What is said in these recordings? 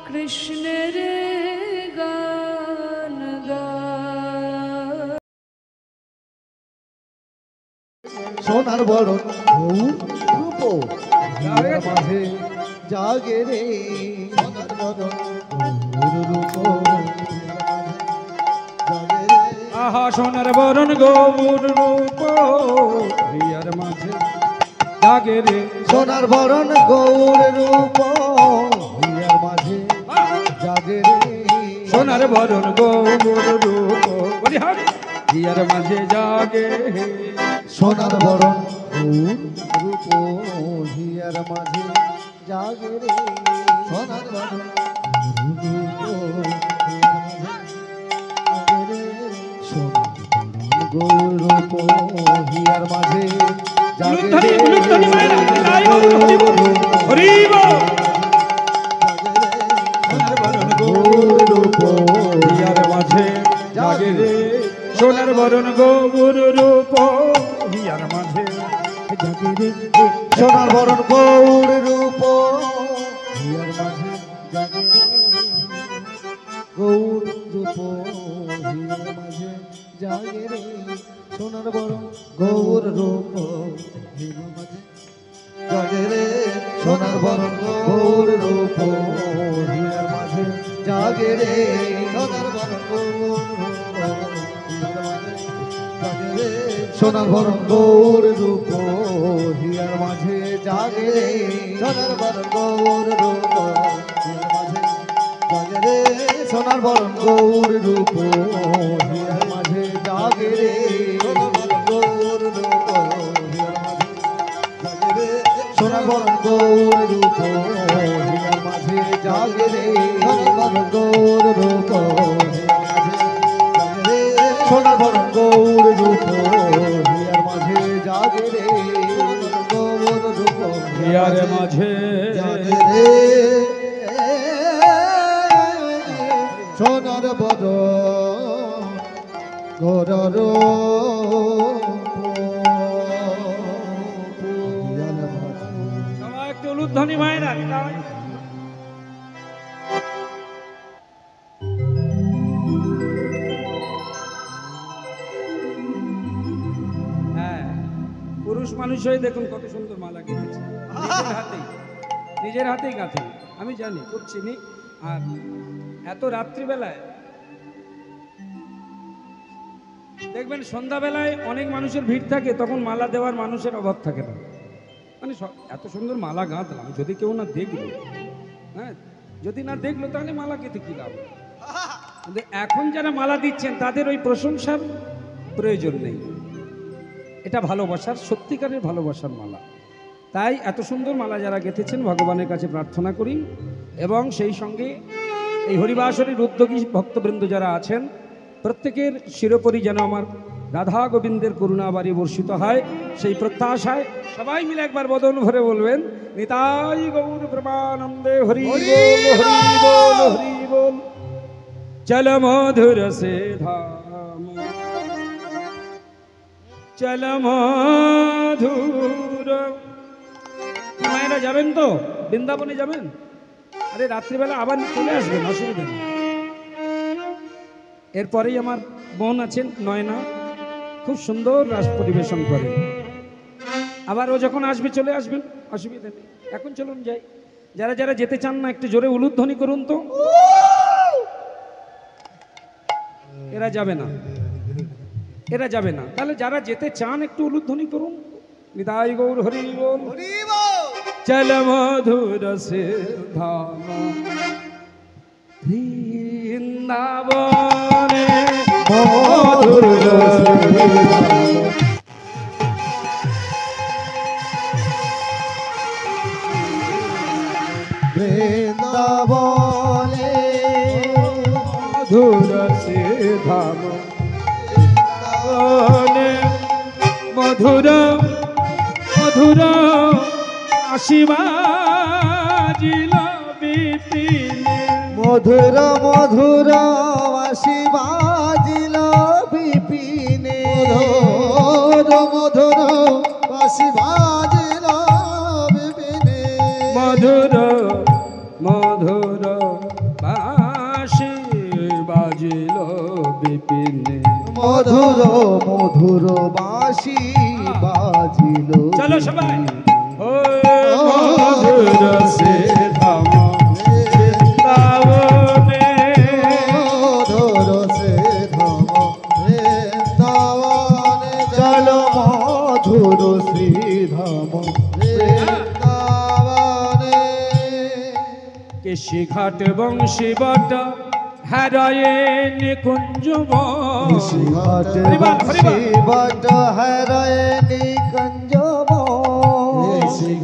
কৃষ্ণের গান গায়। সোনার বরণ রূপ মাঝে জাগে রে, সোনার বরণ রূপ জাগে রে। আহা সোনার বরণ গৌর রূপ হিয়ার মাঝে জাগে রে, সোনার বরণ গৌর রূপ হিয়ার মাঝে জাগে রে, সোনার বরণ গৌর রূপ বলি হারি হিয়ার মাঝে জাগে রে। সোনার বরণ রূপ হিয়ার মাঝে জাগে রে, সোনার বরণ রূপ গৌর রূপ হিয়ার মাঝে জাগে রে, সোনার বরণ গৌর রূপ হিয়ার মাঝে জাগে রে, সোনার বরণ গৌর রূপ হিয়ার মাঝে জাগে রে, গৌর রূপ হিয়ার মাঝে জাগে রে, সোনার বরণ গৌর রূপ হিয়ার মাঝে জাগে রে, সোনার বরণ গৌর রূপ হিয়ার মাঝে জাগে রে, সোনার বরণ গৌর সোনার বরণ গৌর রূপ হিয়ার মাঝে জাগে রে, সোনার বরণ গৌর রূপ হিয়ার মাঝে জাগে রে, সোনার বরণ গৌর রূপ হিয়ার মাঝে জাগে রে, গৌর রূপ হিয়ার মাঝে জাগে রে, সোনার বরণ গৌর রূপ হিয়ার মাঝে জাগে রে, গৌর রূপ সোনার বরণ গৌর রূপ হিয়ার মাঝে জাগে রে, গৌর রূপ হিয়ার মাঝে জাগে রে, সোনার বরণ গৌর সবাই একটু উলুধ্বনি মায়েরা পুরুষ মানুষ হয়ে দেখুন কত সুন্দর মালা গেঁথেছে নিজের হাতেই গাঁথে, আমি জানি করছি নি। আর এত রাত্রিবেলায় দেখবেন সন্ধ্যাবেলায় অনেক মানুষের ভিড় থাকে, তখন মালা দেওয়ার মানুষের অভাব থাকে না। মানে এত সুন্দর মালা গাঁথলাম, যদি কেউ না দেখলো, হ্যাঁ যদি না দেখলো তাহলে মালা গেঁথে কি লাভ। কিন্তু এখন যারা মালা দিচ্ছেন তাদের ওই প্রশংসার প্রয়োজন নেই, এটা ভালোবাসার সত্যিকারের ভালোবাসার মালা। তাই এত সুন্দর মালা যারা গেঁথেছেন ভগবানের কাছে প্রার্থনা করি, এবং সেই সঙ্গে এই হরিবাসরের উদ্যোগী ভক্তবৃন্দ যারা আছেন প্রত্যেকের শিরোপরি যেন আমার রাধা গোবিন্দের করুণা বাড়ি বর্ষিত হয়, সেই প্রত্যাশায় সবাই মিলে একবার বদন ভরে বলবেন নিতাই গৌর প্রেমানন্দে হরি বল হরি বল হরি বল। চল মধুর সে ধাম চল মধুর। মায়েরা যাবেন তো বৃন্দাবনে যাবেন? আরে রাত্রিবেলা আবার চলে আসবেন, অসুবিধা নেই। এরপরেই আমার বোন আছেন নয়না, খুব সুন্দর রাস পরিবেশন করেন। আবার ও যখন আসবে চলে আসবেন, অসুবিধা নেই। এখন চলুন যাই। যারা যারা যেতে চান না একটু জোরে উলুধ্বনি করুন তো। এরা যাবে না, এরা যাবে না। তাহলে যারা যেতে চান একটু উলুধ্বনি করুন। নিতাই গৌর হরি বল। চল মধুর সে ধাম বৃন্দাবনে মধুর বৃন্দাবনে মধুর সে ধাম মধুর মধুর আশীর্বাজিল বিপিনে মধুর মধুর আশীর্বাজিল বিপিনে মধুর মধুর আশীর্বাজিল বিপিনে মধুর মধুর মধুর বাঁশি বাজিল বিপিনে। মধুর মধুর বাঁশি বাজিল। চলো সবাই। ও মধুর সে ধাম বৃন্দাবনে, মধুর সে ধাম বৃন্দাবনে, চলো মধুর শ্রী ধাম বৃন্দাবনে। কেশি ঘাট বংশী বট হারায়ে নিকুঞ্জ বন। ঘাট বংশী বট হারায়ে নিকুঞ্জ বন।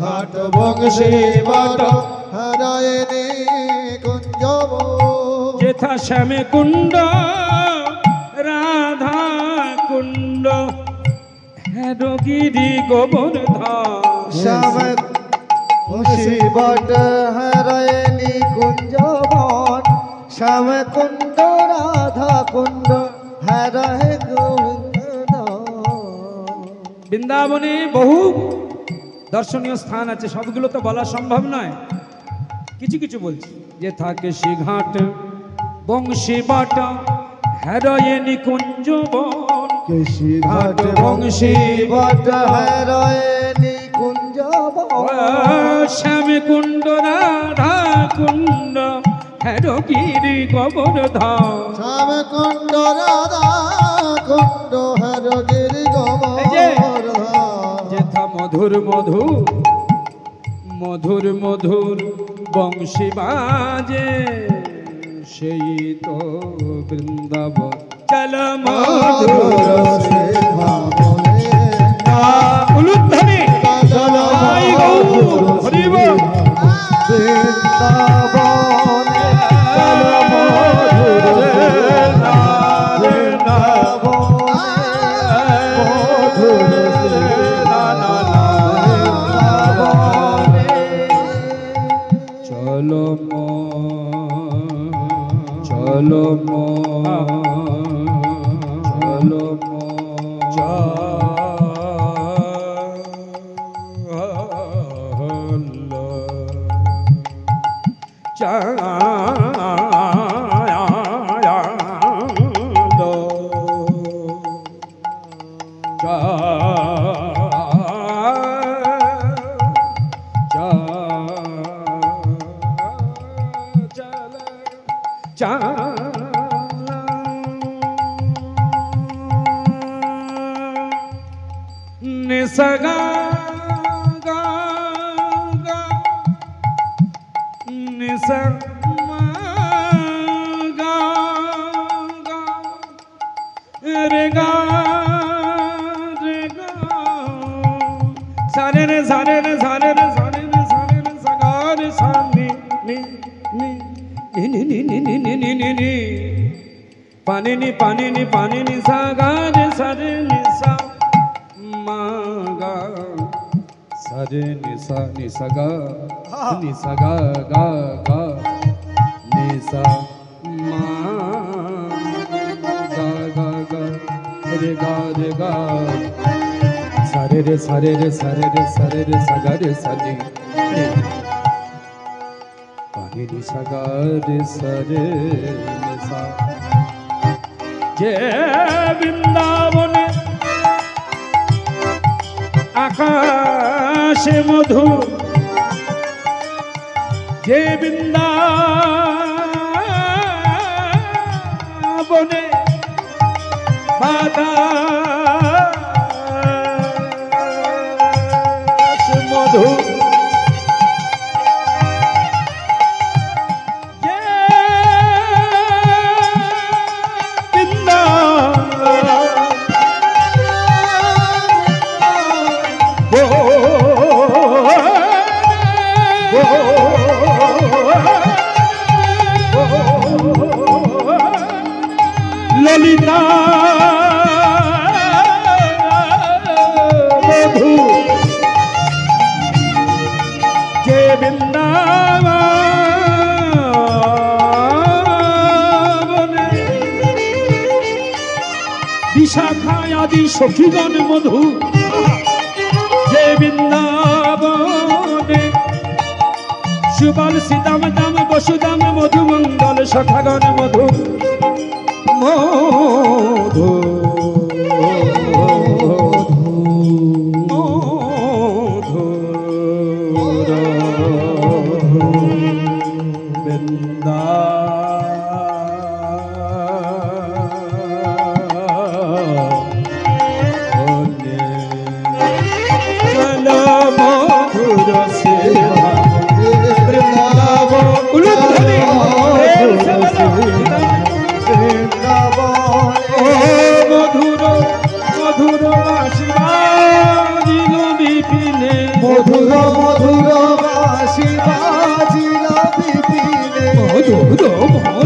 ঘাট বংশী বট হারায়ে নিকুঞ্জ বন। যেথা শ্যামে কুণ্ড রাধা কুণ্ড হেরগিরি গোবর্ধন। শ্যাম বংশী বট হারায়ে নিকুঞ্জ বন। শ্যাম কুণ্ড রাধা কুণ্ড হারায়ে গোবিন্দ। বৃন্দাবনে বহু দর্শনীয় স্থান আছে, সবগুলো তো বলা সম্ভব নয়, কিছু কিছু বলছি। যে থাকে সিঘাট বংশী বট হেরয়ে নিকুঞ্জ বন। কেশি ঘাট বংশী বট হারায়ে নিকুঞ্জ বন। শ্যাম কুণ্ড রাধা কুণ্ড হেরগিরি গোবর্ধন। শ্যাম কুণ্ড রাধা কুণ্ড হারগিরি গোবর্ধন। যেথা মধুর মধু মধুর মধুর বংশী বাজে, সেই তো বৃন্দাবন। চল মধুর সে ধাম বৃন্দাবনে, উলুধ্বনি চলো জয় গৌর হরি বল। বৃন্দাবনে, চলো মধুর চলো চলো চলো निसगा गा गा निसमा गा गा रे गा रे गा सारे रे सारे रे सारे रे सारे रे सारे रे सगा रे सा नी नी नी नी नी नी नी नी नी नी नी पानी नी पानी नी सा गा रे सारे नी सा सारे निसा निसा गा गा निसा मा गा गा रे गा सारे रे सारे रे सारे रे सारे रे सगा रे सानी पानी निसा गा रे सारे निसा। जे বৃন্দাবনে আকাশে মধু, যে বৃন্দাবনে বাতাস মধু, যে ললিতা মধু, যে বৃন্দাবনে বিশাখায় আদি সখীগণ মধু, যে বৃন্দাবনে শিশুপাল সীতাম দাম বসুদাম মধুমঙ্গল সখাগণ মধু মধু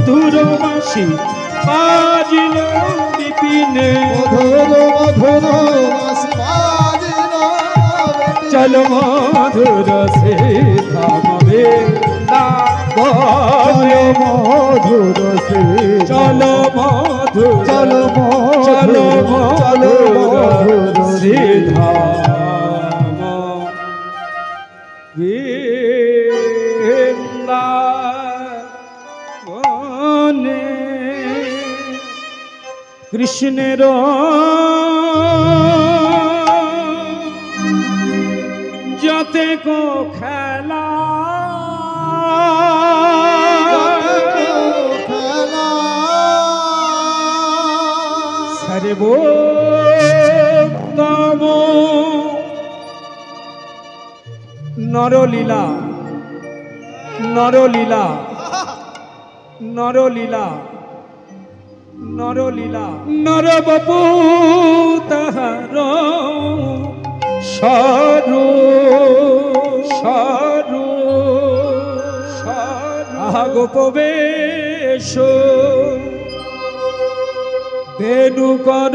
মধুর বাঁশি বাজিল বিপিনে চলো মধুর সে ধামে মধুর সে চলো মধুর চলো চলো চলো মধুর সে ধাম বৃন্দাবনে কৃষ্ণের যাতে কো খেলা সর্বোত্তম নরলীলা নরলীলা নরলীলা নরলীলা নরবপু তাহার সরু সরু আহা গোপবেশ বেণু কর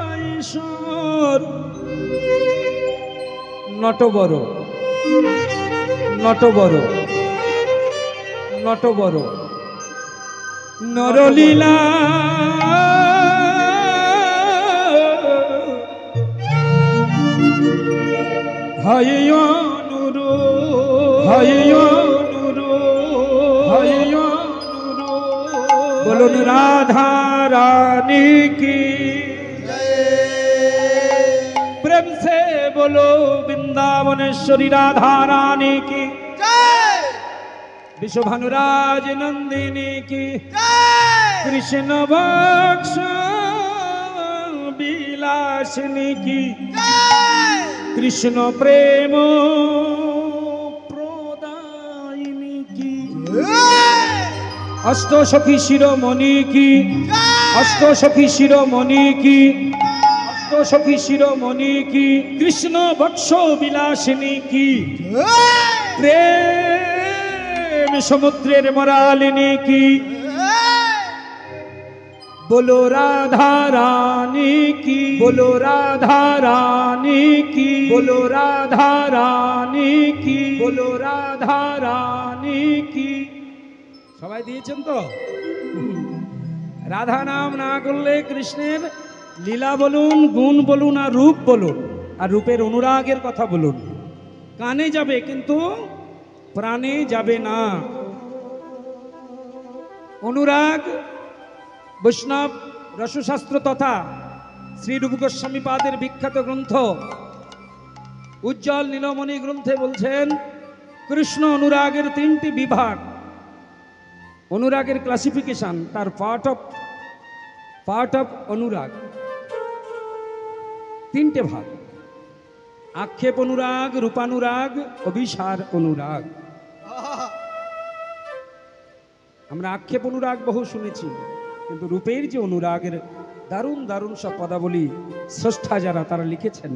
নবকৈশোর নটবর নটবর নটবর নরলীলা হায়নুরু হায়নুরু হায়নুরু বলুন রাধা রানী কি প্রেম সে বলো বৃন্দাবনেশ্বরী রাধা রানী কি विश्वभानुराज नंदिनी की कृष्ण बक्ष विलासिनी की कृष्ण प्रेम प्रदायिनी की अष्ट सखी शिरोमणि की अष्ट सखी शिरोमणि की अष्ट सखी शिरोमणि की कृष्ण बक्ष विलासिनी की प्रेम समुद्रेर मरालिनी की बोलो राधा रानी की बोलो राधा रानी की बोलो राधा रानी की बोलो राधा रानी की সবাই দিয়েছেন তো রাধা নাম না করলে কৃষ্ণের লীলা বলুন গুণ বলুন আর রূপ বলুন আর রূপের অনুরাগের কথা বলুন কানে যাবে কিন্তু প্রাণে যাবে না অনুরাগ বৈষ্ণব রসশাস্ত্র তথা শ্রী রূপ গোস্বামী পাদের বিখ্যাত গ্রন্থ উজ্জ্বল নীলমণি গ্রন্থে বলছেন কৃষ্ণ অনুরাগের তিনটি বিভাগ অনুরাগের ক্লাসিফিকেশন তার পার্ট অফ অনুরাগ তিনটে ভাগ आक्षेप अनुराग रूपानुराग अभिसार अनुराग আমরা आक्षेप अनुराग বহু শুনেছি কিন্তু রূপের যে অনুরাগের দারুণ দারুণ সব পদাবলী স্রষ্টা যারা তারা লিখেছেন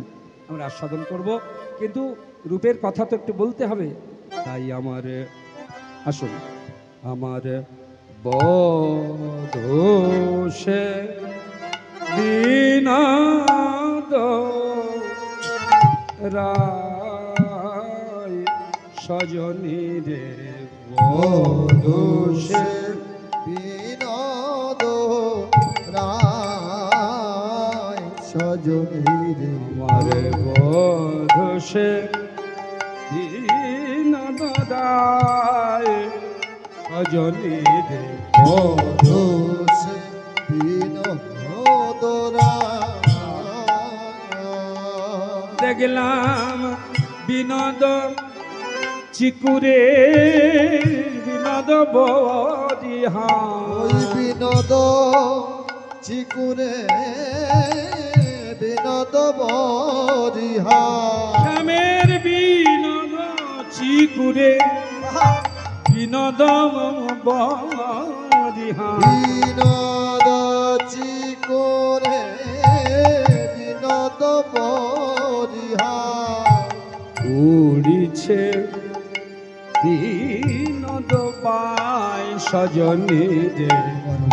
আমরা আস্বাদন করব কিন্তু রূপের কথা তো একটু বলতে হবে তাই আমার আসুন আমার বদোষে বিনাদ রায় সজনী রে বদোষে বিনোদ সজনী রে আমার বধূ সে দীন দয়ায় সজনী রে বধূ সে বিনোদরা দেখলাম বিনোদ চিকুরে বিনোদ বরিহা ওই বিনোদ চিকুরে বিনোদ বরিহা শ্যামের বিনোদ চিকুরে বিনোদ বরিহা বিনোদ চিকুরে বিনোদ বরিহা উড়িছে বিনোদ পায় সজনী রে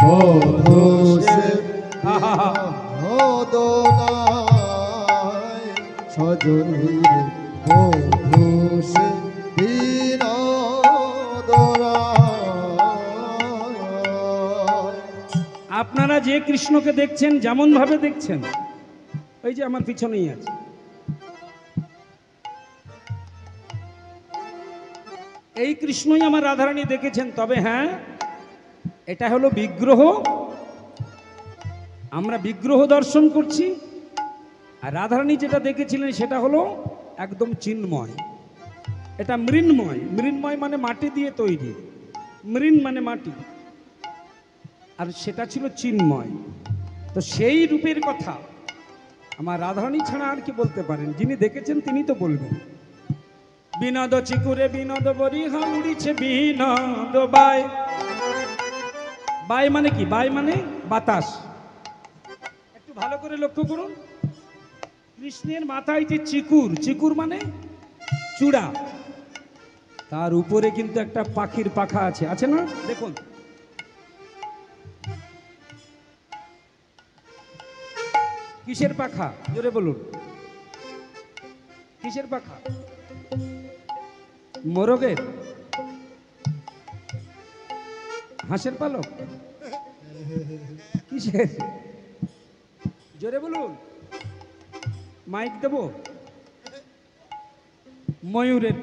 বধূ সে আহা বিনোদনায় সজনী রে বধূ সে বিনোদনায় আপনারা যে কৃষ্ণকে দেখছেন যেমন ভাবে দেখছেন, ওই যে আমার পিছনেই আছে, এই কৃষ্ণই আমার রাধারানী দেখেছেন। তবে হ্যাঁ, এটা হলো বিগ্রহ, আমরা বিগ্রহ দর্শন করছি। আর রাধারানী যেটা দেখেছিলেন সেটা হলো একদম চিন্ময়, এটা মৃন্ময়। মৃন্ময় মানে মাটি দিয়ে তৈরি, মৃন মানে মাটি, আর সেটা ছিল চিন্ময়। তো সেই রূপের কথা আমার রাধারানী ছাড়া আর কি বলতে পারেন? যিনি দেখেছেন তিনি তো বলবেন। বিনোদ চিকুরে বিনোদ বরিহা উড়িছে বিনোদ বাই। বাই মানে কি? বাই মানে বাতাস। একটু ভালো করে লক্ষ্য করুন, কৃষ্ণের মাথায় যে চিকুর, চিকুর মানে চূড়া, তার উপরে কিন্তু একটা পাখির পাখা আছে, আছে না? দেখুন, কিসের পাখা? জোরে বলুন, কিসের পাখা? মোরগের? হাঁসের পালক? কিসের? জোরে বলুন, মাইক দেব। ময়ূরের।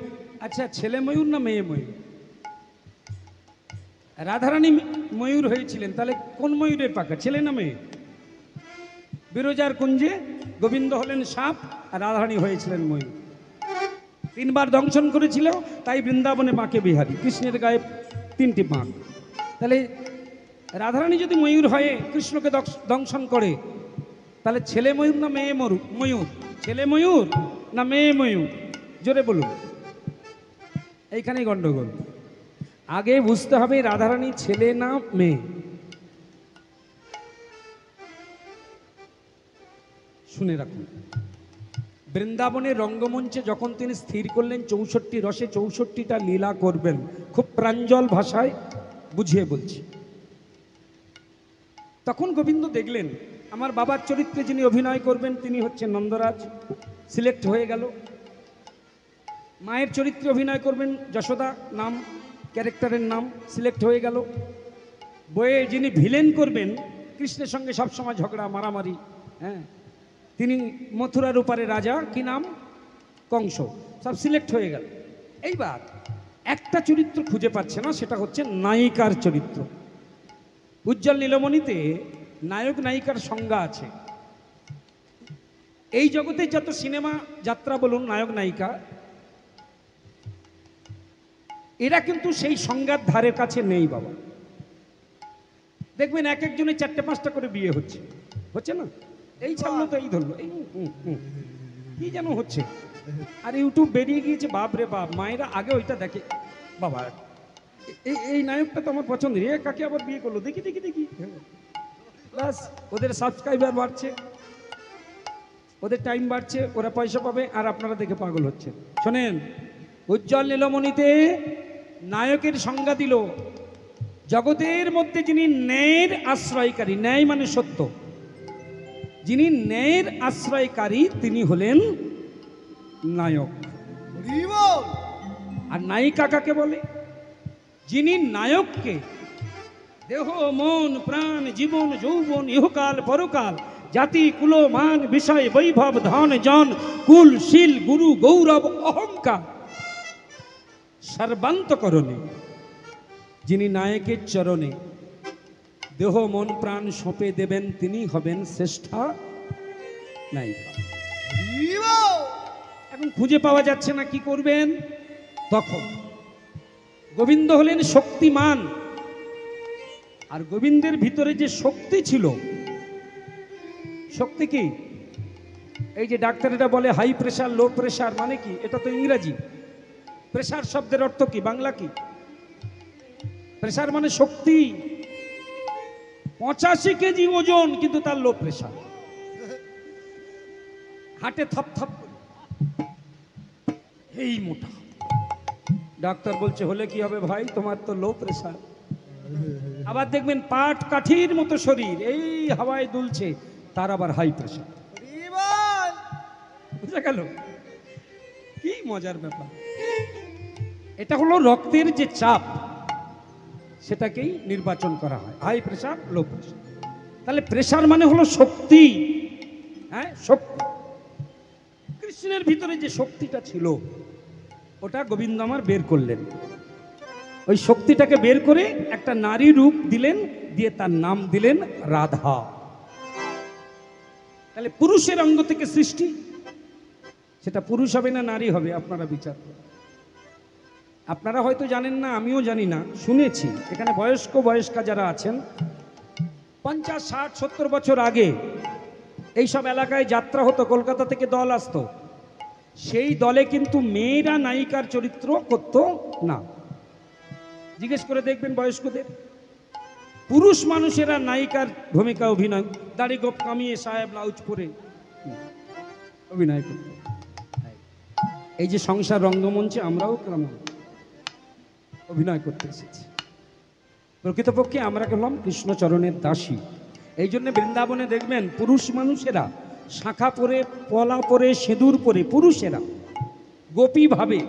আচ্ছা, ছেলে ময়ূর না মেয়ে ময়ূর? রাধারানী ময়ূর হয়েছিলেন, তাহলে কোন ময়ূরের পাখা, ছেলে না মেয়ে? বিরজার কুঞ্জে গোবিন্দ হলেন সাপ আর রাধারানী হয়েছিলেন ময়ূর। 3 বার দংশন করেছিল, তাই বৃন্দাবনে বাঁকে বিহারী। কৃষ্ণের গায়ে 3টি বাঁক। তাহলে রাধারানী যদি ময়ূর হয়ে কৃষ্ণকে দংশন করে, তাহলে ছেলে ময়ূর না মেয়ে ময়ূর? ছেলে ময়ূর না মেয়ে ময়ূর? জোরে বলুন, এইখানেই গন্ডগোল। আগে বুঝতে হবে রাধারানী ছেলে না মেয়ে। শুনে রাখুন, বৃন্দাবনের রঙ্গমঞ্চে যখন তিনি স্থির করলেন 64 রসে 64টা লীলা করবেন, খুব প্রাঞ্জল ভাষায় বুঝিয়ে বলছি, তখন গোবিন্দ দেখলেন আমার বাবার চরিত্রে যিনি অভিনয় করবেন তিনি হচ্ছেন নন্দরাজ, সিলেক্ট হয়ে গেল। মায়ের চরিত্রে অভিনয় করবেন যশোদা, নাম ক্যারেক্টারের নাম সিলেক্ট হয়ে গেল। বইয়ে যিনি ভিলেন করবেন, কৃষ্ণের সঙ্গে সবসময় ঝগড়া মারামারি, হ্যাঁ, তিনি মথুরার উপরে রাজা, কি নাম? কংস, সব সিলেক্ট হয়ে গেল। এইবার একটা চরিত্র খুঁজে পাচ্ছে না, সেটা হচ্ছে নায়িকার চরিত্র। উজ্জ্বল নীলমণিতে নায়ক নায়িকার সংজ্ঞা আছে। এই জগতে যত সিনেমা যাত্রা বলুন, নায়ক নায়িকা, এরা কিন্তু সেই সংজ্ঞার ধারের কাছে নেই বাবা। দেখবেন এক একজনের 4-5টা করে বিয়ে হচ্ছে, হচ্ছে না? এই ছাড়লো তো এই ধরলো, এই কি যেন হচ্ছে। আর ইউটিউব বেরিয়ে গিয়েছে, বাপ রে বাপ, মায়েরা আগে ওইটা দেখে, বাবা এই নায়কটা তো আমার পছন্দের, এ কাকে আবার বিয়ে করলো, দেখি দেখি দেখি, ব্যাস ওদের সাবস্ক্রাইবার বাড়ছে, ওদের টাইম বাড়ছে, ওরা পয়সা পাবে, আর আপনারা দেখে পাগল হচ্ছে। শোনেন, উজ্জ্বল নীলমণিতে নায়কের সংজ্ঞা দিল, জগতের মধ্যে যিনি ন্যায়ের আশ্রয়কারী, ন্যায় মানে সত্য, যিনি ন্যায়ের আশ্রয়কারী তিনি হলেন নায়ক। আর নায়িকা কাকে বলে? যিনি নায়ককে দেহ মন প্রাণ জীবন যৌবন ইহকাল পরকাল জাতি কুল মান বিষয় বৈভব ধন জন কুল শীল গুরু গৌরব অহংকার সর্বান্তকরণে যিনি নায়কের চরণে দেহ মন প্রাণ সঁপে দেবেন তিনি হবেন শ্রেষ্ঠা নায়িকা। এখন খুঁজে পাওয়া যাচ্ছে না, কি করবেন? তখন গোবিন্দ হলেন শক্তিমান, আর গোবিন্দের ভিতরে যে শক্তি ছিল, শক্তি কি? এই যে ডাক্তারেরা বলে হাই প্রেশার লো প্রেশার, মানে কি? এটা তো ইংরাজি। প্রেশার শব্দের অর্থ কি, বাংলা কি? প্রেশার মানে শক্তি। 85 কেজি ওজন, কিন্তু তার লো প্রেশার, হাটে থপ থপ এই মোটা। ডাক্তার বলছে হলে কি হবে ভাই, তোমার তো লো প্রেশার। আবার দেখবেন পাট কাঠির মতো শরীর, এই হাওয়ায় দুলছে, তার আবার হাই প্রেশার। বুঝা গেল? কি মজার ব্যাপার। এটা হলো রক্তের যে চাপ, সেটাকেই নির্বাচন করা হয়, হাই প্রেশার লো প্রেশার। তাহলে প্রেশার মানে হলো শক্তি। হ্যাঁ, শক্তি। কৃষ্ণের ভিতরে যে শক্তিটা ছিল, ওটা গোবিন্দ আমার বের করলেন। ওই শক্তিটাকে বের করে একটা নারী রূপ দিলেন, দিয়ে তার নাম দিলেন রাধা। তাহলে পুরুষের অঙ্গ থেকে সৃষ্টি, সেটা পুরুষ হবে না নারী হবে, আপনারা বিচার করুন। আপনারা হয়তো জানেন না, আমিও জানি না, শুনেছি। এখানে বয়স্কা যারা আছেন, 50, 60, 70 বছর আগে এইসব এলাকায় যাত্রা হতো, কলকাতা থেকে দল আসতো। সেই দলে কিন্তু মেয়েরা নায়িকার চরিত্র করত না। জিজ্ঞেস করে দেখবেন বয়স্কদের, পুরুষ মানুষেরা নায়িকার ভূমিকা অভিনয়, দাড়ি গোপ কামিয়ে সাহেব ব্লাউজ পরে অভিনয় করত। এই যে সংসার রঙ্গমঞ্চে আমরাও কেমন অভিনয় করতে এসেছি। প্রকৃতপক্ষে আমরা হলাম কৃষ্ণচরণের দাসী। এই জন্য বৃন্দাবনে দেখবেন পুরুষ মানুষেরা শাখা পরে, পলা পরে, সিঁদুর পরে, পুরুষেরা গোপী ভাবে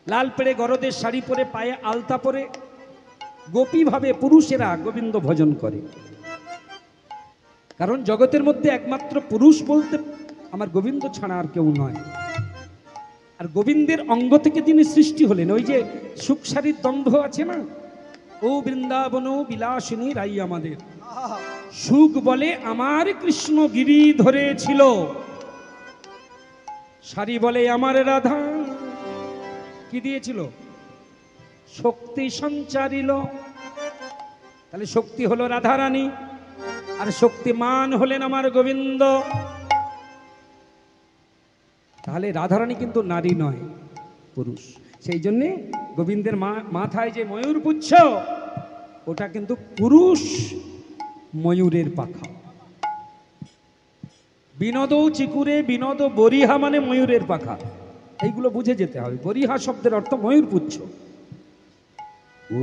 লাল পেড়ে গরদের শাড়ি পরে, পায়ে আলতা পরে, গোপী ভাবে পুরুষেরা গোবিন্দ ভজন করে। কারণ জগতের মধ্যে একমাত্র পুরুষ বলতে আমার গোবিন্দ ছাড়া আর কেউ নয়। আর গোবিন্দের অঙ্গ থেকে যিনি সৃষ্টি হলেন, ওই যে সুখসারীর দ্বন্দ্ব আছে না, ও বৃন্দাবন বিলাসিনী রাই আমাদের, সুখ বলে আমার কৃষ্ণ গিরি ধরেছিল, সারি বলে আমার রাধা কি দিয়েছিল? শক্তি সঞ্চারিল। তাহলে শক্তি হলো রাধারানী, আর শক্তিমান হলেন আমার গোবিন্দ। তাহলে রাধারানী কিন্তু নারী নয়, পুরুষ। সেই জন্যে গোবিন্দের মাথায় যে ময়ূর পুচ্ছ, ওটা কিন্তু পুরুষ ময়ূরের পাখা। বিনোদ চিকুরে বিনোদ বরিহা মানে ময়ূরের পাখা, এইগুলো বুঝে যেতে হবে। বরিহা শব্দের অর্থ ময়ূর পুচ্ছ।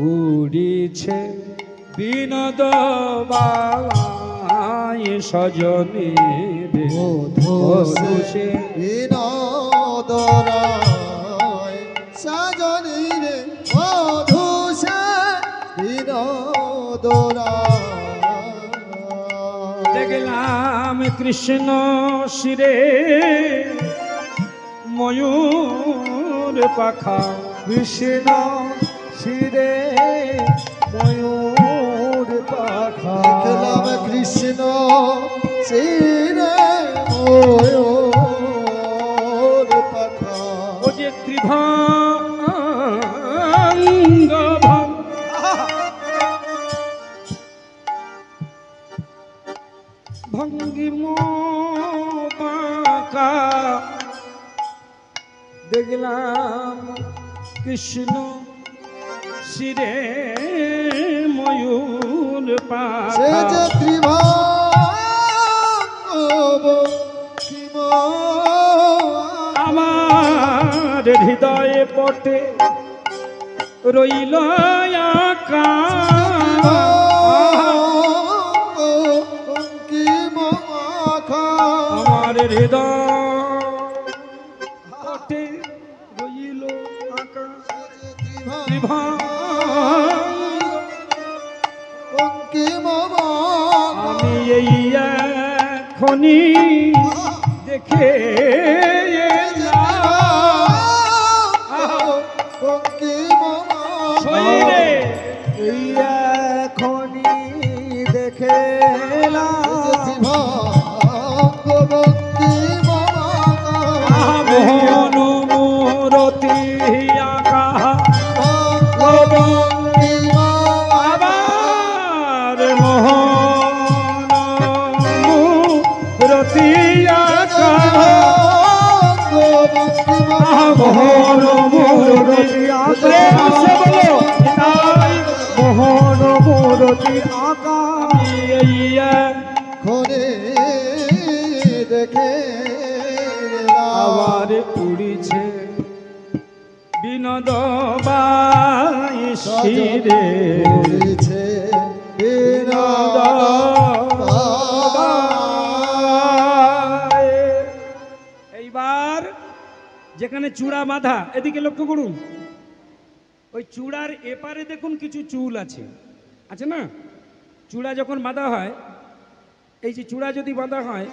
উড়িছে বিনোদ বায় সজনে মধুসে বিনোদ রায় সজনে রে, মধুসে বিনোদ রায়। দেখলাম কৃষ্ণ শিরে ময়ূর পাখা, কৃষ্ণ শিরে ময়ূর পাখা। দেখলাম কৃষ্ণ শিরে ময়ূর পাখা। ও যে ত্রিভঙ্গ ভঙ্গিম বাঁকা, দেখলাম কৃষ্ণ শিরে ময়ূর পাখা। আমার হৃদয়ে পটে রইল আকা, আমার হৃদয়ে রইল আকা। আমি এই এখনই দেখে শরীরে এই এখনই দেখে মোহন মূরতি আঁকা আবার মোহন মূরতি আঁকা মোহন মূরতি আঁকা মোহন মূরতি আঁকা খনে দেখে আবার উড়িছে বিনোদ বাইশিরে উড়িছে বিনোদ এইবার যেখানে চূড়া বাঁধা এদিকে লক্ষ্য করুন, ওই চূড়ার এপারে দেখুন কিছু চুল আছে, আছে না? চূড়া যখন বাঁধা হয়, এই যে চূড়া যদি বাঁধা হয়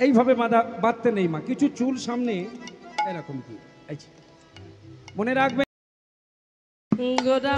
এইভাবে বাঁধতে নেই মা, কিছু চুল সামনে এরকম কি মনে রাখবেন। গোরা